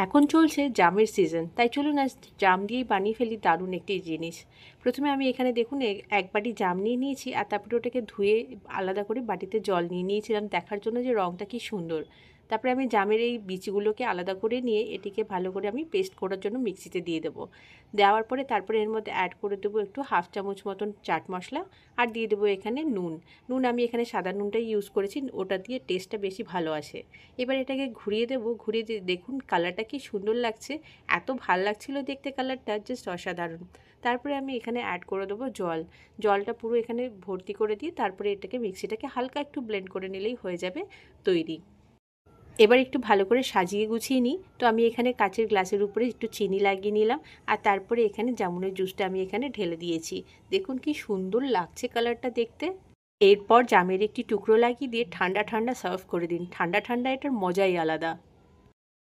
এখন চলছে জামের সিজন, তাই চলুন আজ জাম দিয়েই বানিয়ে ফেলি দারুণ একটি জিনিস। প্রথমে আমি এখানে দেখুন এক বাটি জাম নিয়ে নিয়েছি, আর তারপরে ওটাকে ধুয়ে আলাদা করে বাটিতে জল নিয়ে নিয়েছিলাম দেখার জন্য যে রঙটা কি সুন্দর। তারপরে আমি জামের এই বীজগুলোকে আলাদা করে নিয়ে এটিকে ভালো করে আমি পেস্ট করার জন্য মিক্সিতে দিয়ে দেবো। দেওয়ার পরে তারপরে এর মধ্যে অ্যাড করে দেবো একটু হাফ চামচ মতন চাট মশলা, আর দিয়ে দেবো এখানে নুন। নুন আমি এখানে সাদা নুনটাই ইউজ করেছি, ওটা দিয়ে টেস্টটা বেশি ভালো আসে। এবার এটাকে ঘুরিয়ে দেবো, ঘুরিয়ে দিয়ে দেখুন কালারটা কি সুন্দর লাগছে। এত ভাল লাগছিল দেখতে, কালারটা জাস্ট অসাধারণ। তারপরে আমি এখানে অ্যাড করে দেবো জল। জলটা পুরো এখানে ভর্তি করে দিয়ে তারপরে এটাকে মিক্সিটাকে হালকা একটু ব্লেন্ড করে নিলেই হয়ে যাবে তৈরি। এবার একটু ভালো করে সাজিয়ে গুছিয়ে নিই। তো আমি এখানে কাচের গ্লাসের উপরে একটু চিনি লাগিয়ে নিলাম, আর তারপরে এখানে জামুনের জুসটা আমি এখানে ঢেলে দিয়েছি। দেখুন কি সুন্দর লাগছে কালারটা দেখতে। এরপর জামের একটি টুকরো লাগিয়ে দিয়ে ঠান্ডা ঠান্ডা সার্ভ করে দিন। ঠান্ডা ঠান্ডা এটার মজাই আলাদা।